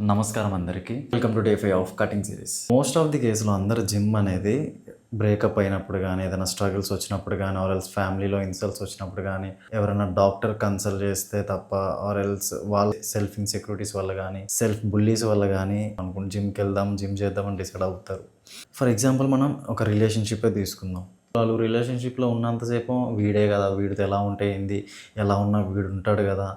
నమస్కారం అందరికీ. Welcome to day 5 of cutting series. Most of the కేసులో అందరూ జిమ్ అనేది బ్రేకప్ అయినప్పుడు కానీ, ఏదైనా స్ట్రగుల్స్ వచ్చినప్పుడు కానీ, ఆర్ ఎల్స్ ఫ్యామిలీలో ఇన్సల్ట్స్ వచ్చినప్పుడు కానీ, ఎవరైనా డాక్టర్ కన్సల్ట్ చేస్తే తప్ప, ఆర్ ఎల్స్ వాళ్ళ సెల్ఫ్ ఇన్సెక్యూరిటీస్ వల్ల కానీ, సెల్ఫ్ బుల్లీస్ వల్ల కానీ అనుకుంటే జిమ్కి వెళ్దాం, జిమ్ చేద్దామని డిసైడ్ అవుతారు. ఫర్ ఎగ్జాంపుల్ మనం ఒక రిలేషన్షిప్పే తీసుకుందాం. వాళ్ళు రిలేషన్షిప్లో ఉన్నంతసేపు వీడే కదా, వీడితో ఎలా ఉంటే ఏంది, ఎలా ఉన్నా వీడు ఉంటాడు కదా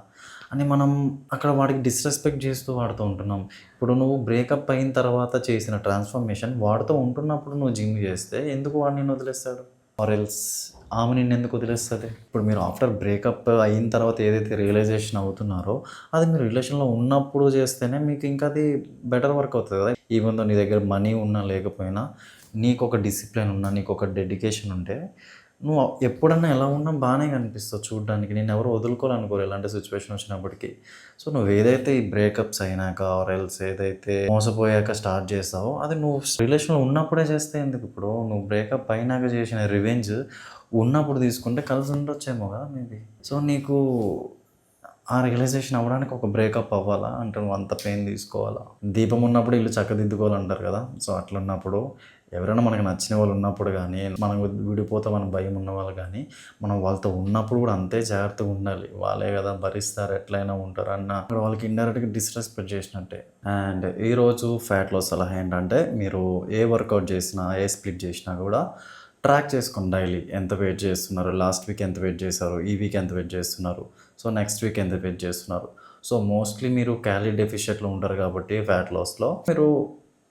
అని మనం అక్కడ వాడికి డిస్రెస్పెక్ట్ చేస్తూ వాడుతూ ఉంటున్నాం. ఇప్పుడు నువ్వు బ్రేకప్ అయిన తర్వాత చేసిన ట్రాన్స్ఫర్మేషన్ వాడితో ఉంటున్నప్పుడు నువ్వు జిమ్ చేస్తే ఎందుకు వాడు నిన్ను వదిలేస్తాడు, ఆర్ ఎల్స్ ఆమె నిన్ను ఎందుకు వదిలేస్తుంది? ఇప్పుడు మీరు ఆఫ్టర్ బ్రేకప్ అయిన తర్వాత ఏదైతే రియలైజేషన్ అవుతున్నారో అది మీరు రిలేషన్లో ఉన్నప్పుడు చేస్తేనే మీకు ఇంకా అది బెటర్ వర్క్ అవుతుంది కదా. ఈవెన్ దో నీ దగ్గర మనీ ఉన్నా లేకపోయినా, నీకు ఒక డిసిప్లిన్ ఉన్నా, నీకు ఒక డెడికేషన్ ఉంటే నువ్వు ఎప్పుడన్నా ఎలా ఉన్నా బాగానే కనిపిస్తావు చూడడానికి. నేను ఎవరు వదులుకోవాలనుకోరు ఎలాంటి సిచ్యువేషన్ వచ్చినప్పటికీ. సో నువ్వు ఏదైతే ఈ బ్రేకప్స్ అయినాక ఆర్ ఎల్స్ ఏదైతే మోసపోయాక స్టార్ట్ చేస్తావో అది నువ్వు రిలేషన్లో ఉన్నప్పుడే చేస్తే ఎందుకు? ఇప్పుడు నువ్వు బ్రేకప్ అయినాక చేసిన రివెంజ్ ఉన్నప్పుడు తీసుకుంటే కలిసి ఉండొచ్చేమో కదా మేబీ. సో నీకు ఆ రియలైజేషన్ అవ్వడానికి ఒక బ్రేకప్ అవ్వాలా అంటే నువ్వు అంత పెయిన్ తీసుకోవాలా? దీపం ఉన్నప్పుడు ఇల్లు చక్కదిద్దుకోవాలంటారు కదా. సో అట్లున్నప్పుడు ఎవరైనా మనకు నచ్చిన వాళ్ళు ఉన్నప్పుడు కానీ, మనం విడిపోతామని భయం ఉన్న వాళ్ళు కానీ, మనం వాళ్ళతో ఉన్నప్పుడు కూడా అంతే జాగ్రత్తగా ఉండాలి. వాళ్ళే కదా భరిస్తారు, ఎట్లయినా ఉంటారు అన్న వాళ్ళకి ఇండైరెక్ట్గా డిస్రెస్పెక్ట్ చేసినట్టే. అండ్ ఈరోజు ఫ్యాట్లో సలహా ఏంటంటే, మీరు ఏ వర్కౌట్ చేసినా, ఏ స్ప్లిట్ చేసినా కూడా ట్రాక్ చేసుకోండి డైలీ. ఎంత వెయిట్ చేస్తున్నారు, లాస్ట్ వీక్ ఎంత వెయిట్ చేశారు, ఈ వీక్ ఎంత వెయిట్ చేస్తున్నారు, సో నెక్స్ట్ వీక్ ఎంత వెయిట్ చేస్తున్నారు. సో మోస్ట్లీ మీరు క్యాలరీ డెఫిషియట్లో ఉంటారు కాబట్టి ఫ్యాట్ లాస్లో మీరు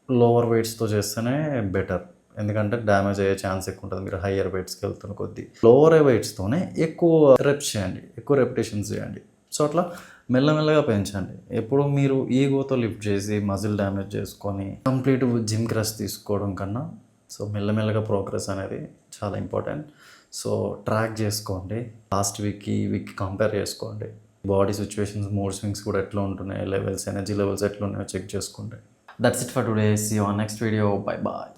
లోవర్ వెయిట్స్తో చేస్తేనే బెటర్. ఎందుకంటే డ్యామేజ్ అయ్యే ఛాన్స్ ఎక్కువ ఉంటుంది మీరు హయ్యర్ వెయిట్స్కి వెళ్తున్న కొద్దీ. లోవర్ వెయిట్స్తోనే ఎక్కువ రెప్స్ చేయండి, ఎక్కువ రెపిటేషన్స్ చేయండి. సో అట్లా మెల్లమెల్లగా పెంచండి. ఎప్పుడు మీరు ఈగోతో లిఫ్ట్ చేసి మజిల్ డ్యామేజ్ చేసుకొని కంప్లీట్ జిమ్ క్రష్ తీసుకోవడం కన్నా, సో మెల్లమెల్లగా ప్రోగ్రెస్ అనేది చాలా ఇంపార్టెంట్. సో ట్రాక్ చేసుకోండి, లాస్ట్ వీక్కి ఈ వీక్కి కంపేర్ చేసుకోండి. బాడీ సిచ్యువేషన్స్, మూడ్ స్వింగ్స్ కూడా ఎట్లా ఉంటున్నాయి, లెవెల్స్, ఎనర్జీ లెవెల్స్ ఎట్లా ఉన్నాయో చెక్ చేసుకోండి. That's it for today. See you on next video. Bye bye.